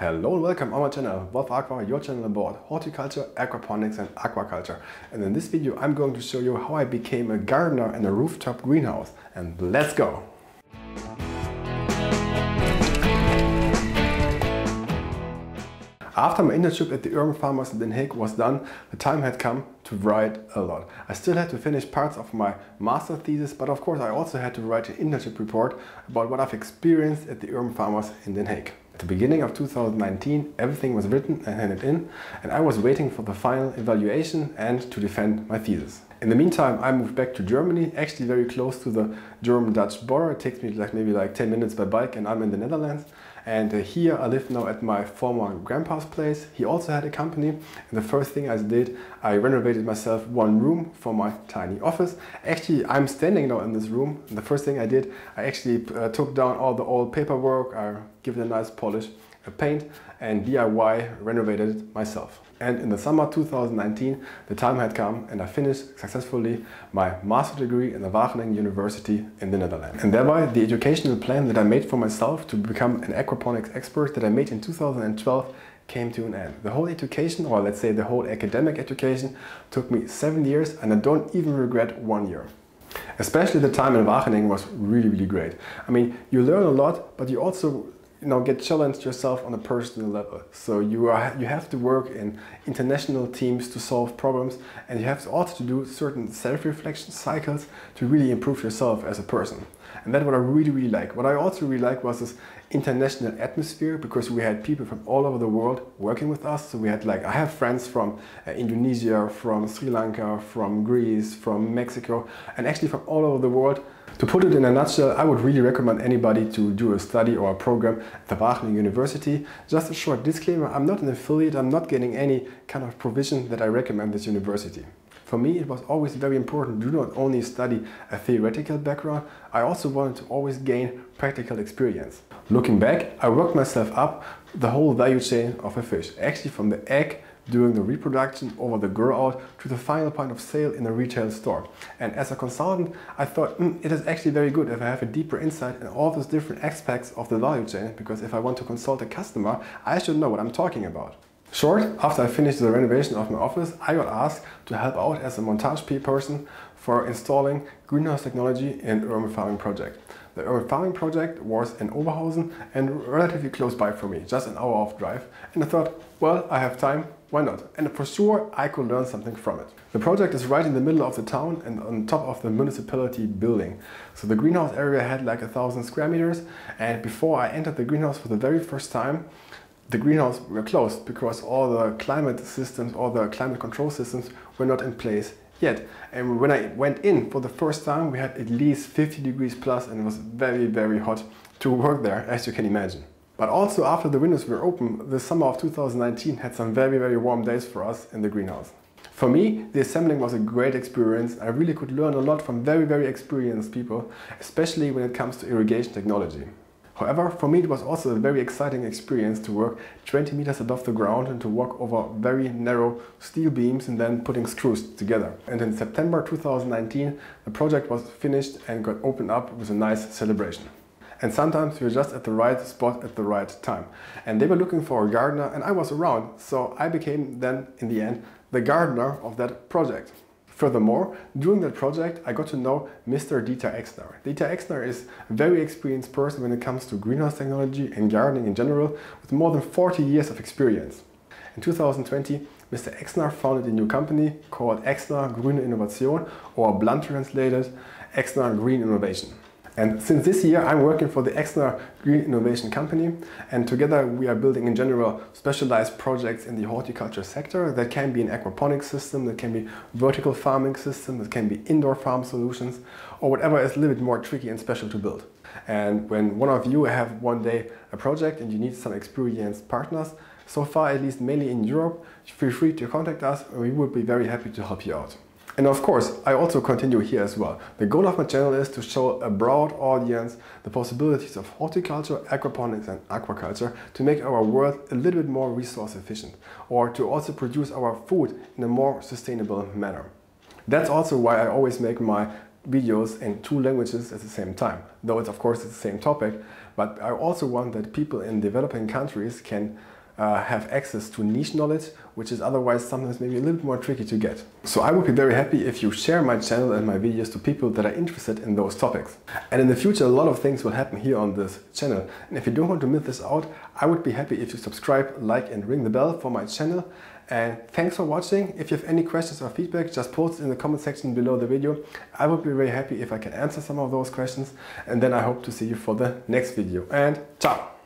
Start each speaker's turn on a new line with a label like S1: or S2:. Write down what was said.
S1: Hello and welcome on my channel, Wolf-Aqua, your channel about horticulture, aquaponics and aquaculture. And in this video I'm going to show you how I became a gardener in a rooftop greenhouse. And let's go! After my internship at the urban farmers in Den Haag was done, the time had come to write a lot. I still had to finish parts of my master thesis, but of course I also had to write an internship report about what I've experienced at the urban farmers in Den Haag. At the beginning of 2019, everything was written and handed in, and I was waiting for the final evaluation and to defend my thesis. In the meantime, I moved back to Germany, actually very close to the German-Dutch border. It takes me maybe 10 minutes by bike and I'm in the Netherlands. And here I live now at my former grandpa's place. He also had a company, and the first thing I did, I renovated myself one room for my tiny office. Actually, I'm standing now in this room, and the first thing I did, I actually took down all the old paperwork, I gave it a nice polish, a paint, and DIY renovated it myself. And in the summer 2019, the time had come and I finished successfully my master's degree in the Wageningen University in the Netherlands. And thereby the educational plan that I made for myself to become an aquaponics expert that I made in 2012 came to an end. The whole education, or let's say the whole academic education, took me 7 years and I don't even regret 1 year. Especially the time in Wageningen was really great. I mean, you learn a lot, but you also get challenged yourself on a personal level. So you have to work in international teams to solve problems, and you have to also do certain self-reflection cycles to really improve yourself as a person. And that's what I really like. What I also really like was this international atmosphere, because we had people from all over the world working with us. So we had I have friends from Indonesia, from Sri Lanka, from Greece, from Mexico, and actually from all over the world. To put it in a nutshell, I would really recommend anybody to do a study or a program at the Wageningen University. Just a short disclaimer, I'm not an affiliate, I'm not getting any kind of provision that I recommend this university. For me, it was always very important to not only study a theoretical background, I also wanted to always gain practical experience. Looking back, I worked myself up the whole value chain of a fish, actually from the egg during the reproduction over the grow out to the final point of sale in a retail store. And as a consultant, I thought it is actually very good if I have a deeper insight in all those different aspects of the value chain, because if I want to consult a customer, I should know what I'm talking about. Short, after I finished the renovation of my office, I got asked to help out as a montage person for installing greenhouse technology in urban farming project. The urban farming project was in Oberhausen and relatively close by for me, just an hour off drive. And I thought, well, I have time, why not? And for sure, I could learn something from it. The project is right in the middle of the town and on top of the municipality building. So the greenhouse area had 1,000 square meters, and before I entered the greenhouse for the very first time, the greenhouse were closed because all the climate systems, all the climate control systems were not in place yet. And when I went in for the first time, we had at least 50 degrees plus and it was very hot to work there, as you can imagine. But also after the windows were open, the summer of 2019 had some very warm days for us in the greenhouse. For me, the assembling was a great experience. I really could learn a lot from very experienced people, especially when it comes to irrigation technology. However, for me it was also a very exciting experience to work 20 meters above the ground and to walk over very narrow steel beams and then putting screws together. And in September 2019, the project was finished and got opened up with a nice celebration. And sometimes we were just at the right spot at the right time. And they were looking for a gardener and I was around, so I became then, in the end, the gardener of that project. Furthermore, during that project, I got to know Mr. Dieter Exner. Dieter Exner is a very experienced person when it comes to greenhouse technology and gardening in general, with more than 40 years of experience. In 2020, Mr. Exner founded a new company called Exner Grüne Innovation, or blunt translated, Exner Green Innovation. And since this year I'm working for the Exner Green Innovation company, and together we are building in general specialized projects in the horticulture sector. That can be an aquaponic system, that can be vertical farming system, that can be indoor farm solutions, or whatever is a little bit more tricky and special to build. And when one of you have one day a project and you need some experienced partners, so far at least mainly in Europe, feel free to contact us and we would be very happy to help you out. And of course, I also continue here as well. The goal of my channel is to show a broad audience the possibilities of horticulture, aquaponics and aquaculture to make our world a little bit more resource efficient, or to also produce our food in a more sustainable manner. That's also why I always make my videos in 2 languages at the same time, though it's of course the same topic, but I also want that people in developing countries can have access to niche knowledge, which is otherwise sometimes maybe a little bit more tricky to get. So I would be very happy if you share my channel and my videos to people that are interested in those topics. And in the future, a lot of things will happen here on this channel. And if you don't want to miss this out, I would be happy if you subscribe, like and ring the bell for my channel. And thanks for watching. If you have any questions or feedback, just post it in the comment section below the video. I would be very happy if I can answer some of those questions. And then I hope to see you for the next video. And ciao!